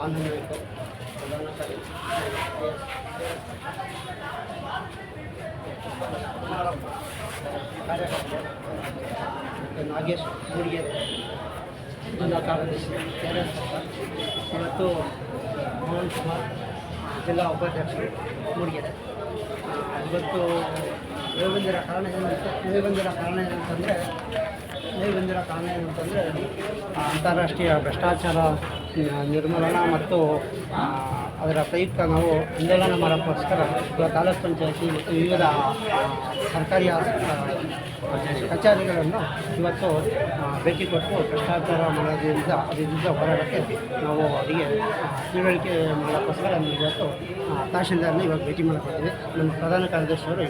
ಕಾನೂನು ನಾಯಕ ಪ್ರಧಾನ ಕಾರ್ಯಕರ್ತ ನಾಗೇಶ್ ಮೂಡಿಗೆರೆ ಜಿಲ್ಲಾ ಕಾರ್ಯದರ್ಶಿ KRS ಇವತ್ತು ಮೋಹನ್ ಕುಮಾರ್ ಜಿಲ್ಲಾ ಉಪಾಧ್ಯಕ್ಷರು ಮೂಡಿಗೆರೆ. ಇವತ್ತು ನೋವು ಬಂದಿರೋ ಕಾರಣ ಏನಂತಂದರೆ ಅಂತಾರಾಷ್ಟ್ರೀಯ ಭ್ರಷ್ಟಾಚಾರ ನಿರ್ಮೂಲನಾ ಮತ್ತು ಅದರ ಪ್ರಯುಕ್ತ ನಾವು ಆಂದೋಲನ ಮಾಡೋಕ್ಕೋಸ್ಕರ ತಾಲೂಕ್ ಪಂಚಾಯತಿ ಮತ್ತು ವಿವಿಧ ಸರ್ಕಾರಿ ಕಚೇರಿಗಳನ್ನು ಇವತ್ತು ಭೇಟಿ ಕೊಟ್ಟು ಭ್ರಷ್ಟಾಚಾರ ಮಾಡೋದ್ರಿಂದ ಅದರಿಂದ ಹೋರಾಟಕ್ಕೆ ನಾವು ಅವರಿಗೆ ತಿಳುವಳಿಕೆ ಮಾಡೋಕ್ಕೋಸ್ಕರ ಇವತ್ತು ತಹಶೀಲ್ದಾರ್ನ ಇವಾಗ ಭೇಟಿ ಮಾಡ್ಕೊತೀವಿ. ನಮ್ಮ ಪ್ರಧಾನ ಕಾರ್ಯದರ್ಶಿಯವರು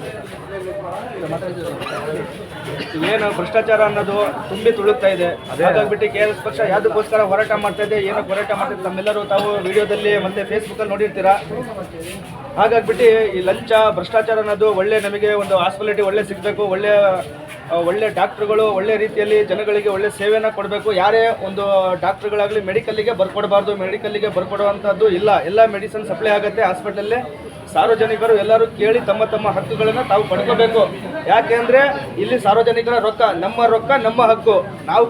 ಏನು ಭ್ರಷ್ಟಾಚಾರ ಅನ್ನೋದು ತುಂಬಿ ತುಳುಕ್ತಾ ಇದೆ. ಹಾಗಾಗ್ಬಿಟ್ಟು KRS ಪಕ್ಷ ಯಾವುದಕ್ಕೋಸ್ಕರ ಹೋರಾಟ ಮಾಡ್ತಾ ಇದೆ, ಏನಕ್ಕೆ ಹೋರಾಟ ಮಾಡ್ತಿದೆ ತಮ್ಮೆಲ್ಲರೂ ತಾವು ವಿಡಿಯೋದಲ್ಲಿ ಮತ್ತು ಫೇಸ್ಬುಕ್ಕಲ್ಲಿ ನೋಡಿರ್ತೀರಾ. ಹಾಗಾಗ್ಬಿಟ್ಟು ಈ ಲಂಚ ಭ್ರಷ್ಟಾಚಾರ ಅನ್ನೋದು ನಮಗೆ ಒಂದು ಹಾಸ್ಪಿಟಾಲಿಟಿ ಸಿಗಬೇಕು, ಒಳ್ಳೆ ಡಾಕ್ಟ್ರುಗಳು ಒಳ್ಳೆ ರೀತಿಯಲ್ಲಿ ಜನಗಳಿಗೆ ಒಳ್ಳೆ ಸೇವೆಯನ್ನು ಕೊಡಬೇಕು. ಯಾರೇ ಒಂದು ಡಾಕ್ಟ್ರುಗಳಾಗಲಿ ಮೆಡಿಕಲ್ಲಿಗೆ ಬರ್ಕೊಡಬಾರ್ದು, ಮೆಡಿಕಲ್ಲಿಗೆ ಬರ್ಕೊಡುವಂಥದ್ದು ಇಲ್ಲ. ಎಲ್ಲ ಮೆಡಿಸಿನ್ ಸಪ್ಲೈ ಆಗುತ್ತೆ ಹಾಸ್ಪಿಟಲಲ್ಲಿ. ಸಾರ್ವಜನಿಕರು ಎಲ್ಲರೂ ಕೇಳಿ ತಮ್ಮ ಹಕ್ಕುಗಳನ್ನು ತಾವು ಪಡ್ಕೋಬೇಕು. ಯಾಕೆಂದರೆ ಇಲ್ಲಿ ಸಾರ್ವಜನಿಕರ ರೊಕ್ಕ ನಮ್ಮ ಹಕ್ಕು. ನಾವು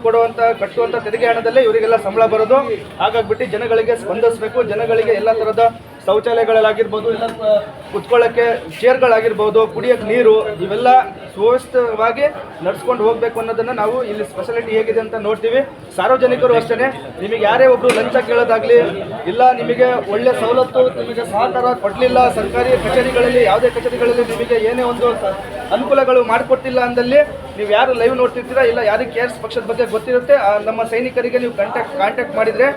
ಕಟ್ಟುವಂಥ ತೆರಿಗೆ ಹಣದಲ್ಲೇ ಇವರಿಗೆಲ್ಲ ಸಂಬಳ ಬರೋದು. ಹಾಗಾಗ್ಬಿಟ್ಟು ಜನಗಳಿಗೆ ಸ್ಪಂದಿಸಬೇಕು. ಜನಗಳಿಗೆ ಎಲ್ಲ ಥರದ ಶೌಚಾಲಯಗಳಾಗಿರ್ಬೋದು, ಇಲ್ಲ ಕುತ್ಕೊಳ್ಳೋಕ್ಕೆ ಚೇರ್ಗಳಾಗಿರ್ಬೋದು, ಕುಡಿಯೋಕ್ಕೆ ನೀರು, ಇವೆಲ್ಲ ಸುವ್ಯವಸ್ಥಿತವಾಗಿ ನಡ್ಸ್ಕೊಂಡು ಹೋಗಬೇಕು ಅನ್ನೋದನ್ನು ನಾವು ಇಲ್ಲಿ ಸ್ಪೆಷಾಲಿಟಿ ಹೇಗಿದೆ ಅಂತ ನೋಡ್ತೀವಿ. ಸಾರ್ವಜನಿಕರು ಅಷ್ಟೇ, ನಿಮಗೆ ಯಾರೇ ಒಬ್ಬರು ಲಂಚ ಕೇಳೋದಾಗಲಿ, ಇಲ್ಲ ನಿಮಗೆ ಒಳ್ಳೆ ಸವಲತ್ತು ನಿಮಗೆ ಸಹಕಾರ ಕೊಡಲಿಲ್ಲ, ಸರ್ಕಾರಿ ಕಚೇರಿಗಳಲ್ಲಿ ಯಾವುದೇ ಕಚೇರಿಗಳಲ್ಲಿ ನಿಮಗೆ ಏನೇ ಒಂದು ಅನುಕೂಲಗಳು ಮಾಡಿಕೊಟ್ಟಿಲ್ಲ ಅಂದಲ್ಲಿ ನೀವು ಯಾರು ಲೈವ್ ನೋಡ್ತಿರ್ತೀರಾ, ಇಲ್ಲ ಯಾರಿಗೆ KRS ಪಕ್ಷದ ಬಗ್ಗೆ ಗೊತ್ತಿರುತ್ತೆ ನಮ್ಮ ಸೈನಿಕರಿಗೆ ನೀವು ಕಾಂಟ್ಯಾಕ್ಟ್ ಮಾಡಿದರೆ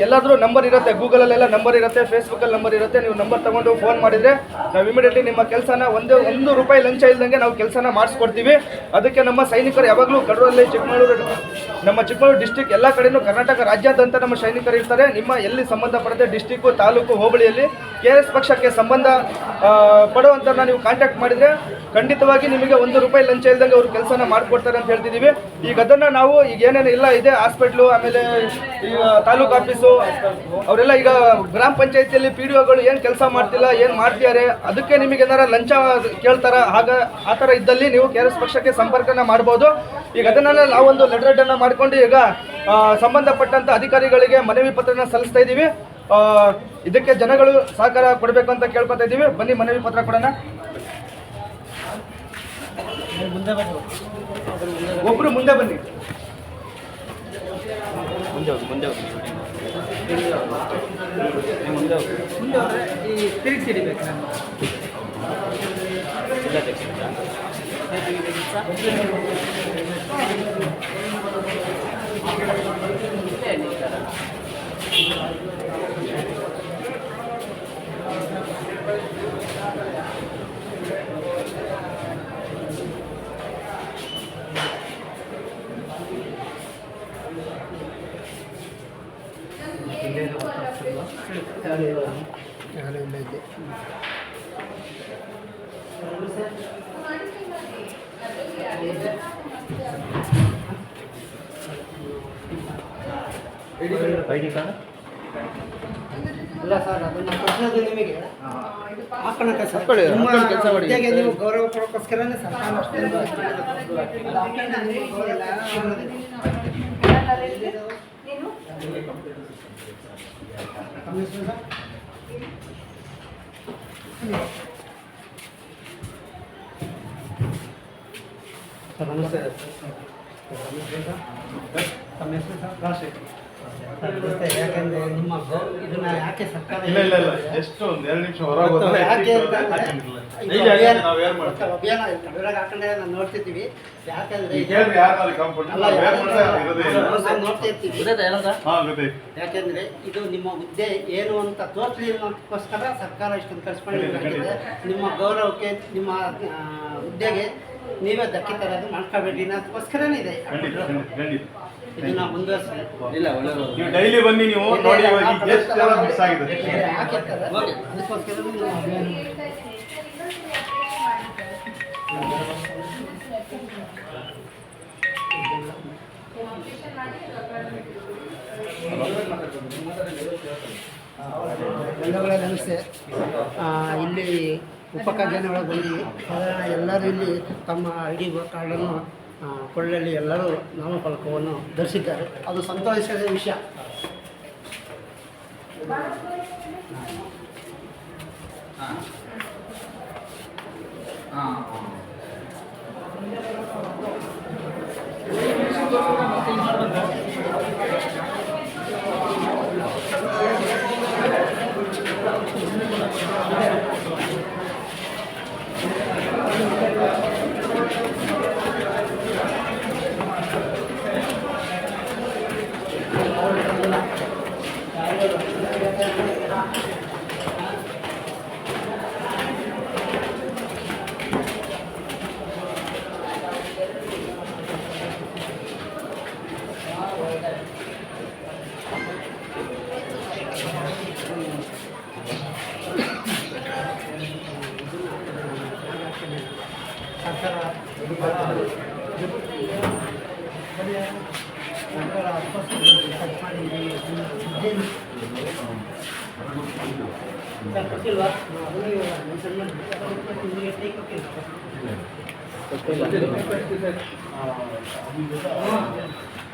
ಎಲ್ಲಾದರೂ ನಂಬರ್ ಇರುತ್ತೆ, ಗೂಗಲಲ್ಲೆಲ್ಲ ನಂಬರ್ ಇರುತ್ತೆ, ಫೇಸ್ಬುಕ್ಕಲ್ಲಿ ನಂಬರ್ ಇರುತ್ತೆ. ನೀವು ನಂಬರ್ ತೊಗೊಂಡು ಫೋನ್ ಮಾಡಿದರೆ ನಾವು ಇಮಿಡಿಯೇಟ್ಲಿ ನಿಮ್ಮ ಕೆಲಸನ ಒಂದು ರೂಪಾಯಿ ಲಂಚ ಇಲ್ದಂಗೆ ನಾವು ಕೆಲಸನ ಮಾಡಿಸ್ಕೊಡ್ತೀವಿ. ಅದಕ್ಕೆ ನಮ್ಮ ಸೈನಿಕರು ಯಾವಾಗಲೂ ಕಡೂರಲ್ಲಿ ಚಿಕ್ಕಮಗಳೂರು ಡಿಸ್ಟಿಕ್ ಎಲ್ಲ ಕಡೆಯೂ ಕರ್ನಾಟಕ ರಾಜ್ಯಾದ್ಯಂತ ನಮ್ಮ ಸೈನಿಕರು ಇರ್ತಾರೆ. ನಿಮ್ಮ ಎಲ್ಲಿ ಸಂಬಂಧಪಡದೆ ಡಿಸ್ಟಿಕ್ಕು, ತಾಲೂಕು, ಹೋಬಳಿಯಲ್ಲಿ KRS ಪಕ್ಷಕ್ಕೆ ಸಂಬಂಧ ಪಡುವಂಥ ನೀವು ಕಾಂಟ್ಯಾಕ್ಟ್ ಮಾಡಿದರೆ ಖಂಡಿತವಾಗಿ ನಿಮಗೆ ಒಂದು ರೂಪಾಯಿ ಲಂಚ ಇಲ್ದಂಗೆ ಅವರು ಕೆಲಸನ ಮಾಡಿಕೊಡ್ತಾರೆ ಅಂತ ಹೇಳ್ತಿದ್ದೀವಿ. ಈಗ ಅದನ್ನು ನಾವು ಈಗ ಏನೇನು ಇಲ್ಲ ಇದೆ ಹಾಸ್ಪಿಟ್ಲು, ಆಮೇಲೆ ಈಗ ತಾಲೂಕು ಆಫೀಸು ಅವರೆಲ್ಲ ಈಗ ಗ್ರಾಮ ಪಂಚಾಯತಿಯಲ್ಲಿ PDOಗಳು ಏನು ಕೆಲಸ ಮಾಡ್ತಿಲ್ಲ, ಏನು ಮಾಡ್ತಿದ್ದಾರೆ, ಅದಕ್ಕೆ ನಿಮಗೆ ಏನಾರ ಲಂಚ ಕೇಳ್ತಾರ, ಆ ಥರ ಇದ್ದಲ್ಲಿ ನೀವು KRS ಪಕ್ಷಕ್ಕೆ ಸಂಪರ್ಕನ ಮಾಡ್ಬೋದು. ಈಗ ಅದನ್ನೆಲ್ಲ ನಾವೊಂದು ಲೆಟರ್ಡನ್ನು ಮಾಡಿಕೊಂಡು ಈಗ ಸಂಬಂಧಪಟ್ಟಂಥ ಅಧಿಕಾರಿಗಳಿಗೆ ಮನವಿ ಪತ್ರನ ಸಲ್ಲಿಸ್ತಾ ಇದ್ದೀವಿ. ಇದಕ್ಕೆ ಜನಗಳು ಸಹಕಾರ ಕೊಡಬೇಕು ಅಂತ ಕೇಳ್ಕೊತಾ ಇದ್ದೀವಿ. ಬನ್ನಿ ಮನವಿ ಪತ್ರ ಕೊಡೋಣ. ಒಬ್ಬರು ಮುಂದೆ ಬನ್ನಿ. ಮುಂದೆ ಈ ತಿರುಗಿಸಿ ಹಿಡಿಬೇಕು. ಇಲ್ಲ ಸರ್, ಅದನ್ನ ಕೊಟ್ಟದ್ದು ನಿಮಗೆ ಹಾಕೋಣಕ್ಕೆ ಸರ್ ಕೆಲಸ ಮಾಡಿ ನೀವು ಗೌರವ ಕೊಡೋಕ್ಕೋಸ್ಕರನೇ ಸರ್ಕಾರ ನಮಸ್ತೆ ತಮ್ಮ ಹೆಸರು ಸರ್? ರಾಜಶೇಖರ್. ಯಾಕಂದ್ರೆ ನಿಮ್ಮ ಇದನ್ನ ಯಾಕೆ ಸರ್ಕಾರ ಎಷ್ಟು ಒಂದು 2 ನಿಮಿಷ ಹೊರಗೆ ಅಭಿಯಾನ ಕಡೂರಾಗ ಹಾಕೊಂಡೆ ನಾವು ನೋಡ್ತಿರ್ತೀವಿ. ಯಾಕಂದ್ರೆ ನೋಡ್ತಾ ಇರ್ತೀವಿ. ಯಾಕಂದ್ರೆ ಇದು ನಿಮ್ಮ ಹುದ್ದೆ ಏನು ಅಂತ ತೋರಿಸಲಿಕ್ಕೋಸ್ಕರ ಸರ್ಕಾರ ಇಷ್ಟೊಂದು ಕಳ್ಸ್ಕೊಂಡಿದೆ. ನಿಮ್ಮ ಗೌರವಕ್ಕೆ, ನಿಮ್ಮ ಹುದ್ದೆಗೆ ನೀವೇ ಧಕ್ಕೆ ತರೋದು ಮಾಡ್ಕೋಬೇಡಿ ಅದಕ್ಕೋಸ್ಕರನೇ ಇದೆ. ಇದನ್ನ ಮುಂದುವರಿಸಿ ಡೈಲಿ ಬನ್ನಿ, ನೀವು ನೋಡಿ ಮಿಸ್ ಆಗಿದೆ. ಅದಕ್ಕೋಸ್ಕರ ನೀವು ಬಂಧುಗಳೇ ನಮಸ್ತೆ. ಇಲ್ಲಿ ಉಪಖಜಾನೆ ಒಳಗೆ ಬಂದು ಸಾಧಾರಣ ಎಲ್ಲರೂ ಇಲ್ಲಿ ತಮ್ಮ ID ಕಾರ್ಡನ್ನು ಕೊಳ್ಳಲ್ಲಿ ಎಲ್ಲರೂ ನಾಮಫಲಕವನ್ನು ಧರಿಸಿದ್ದಾರೆ. ಅದು ಸಂತೋಷದ ವಿಷಯ.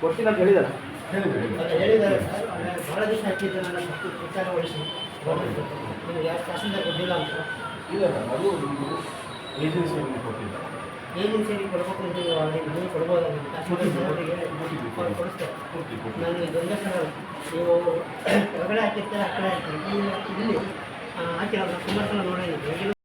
ಕೊಡ್ತೀನಿ ಅಂತ ಹೇಳಿದ್ದಾರೆ. ಹೇಳಿದ್ದಾರೆ ಸರ್. ಭಾಳ ದಿವಸ ಹಾಕಿದ್ದೆ ನನ್ನ ವಿಚಾರಗೊಳಿಸಿ ಯಾರು ತಹಸೀಲ್ದಾರ್ ಕೊಟ್ಟಿಲ್ಲ ಅಂತ ಏಜೆನ್ಸಿಗೆ ಕೊಡಬೇಕು ಅಂತ ನೀವು ಕೊಡ್ಬೋದಲ್ಲ ಕೊಡಿಸ್ತೇವೆ. ನಾನು ಇದೊಂದೇ ಸಲ ನೀವು ಹೊರಗಡೆ ಹಾಕಿರ್ತಾರೆ ಆ ಕಡೆ ಹಾಕ್ತಾರೆ ಇಲ್ಲಿ ಹಾಕಿರೋ ಸುಮಾರು ಸಲ ನೋಡಿದ್ದೀನಿ.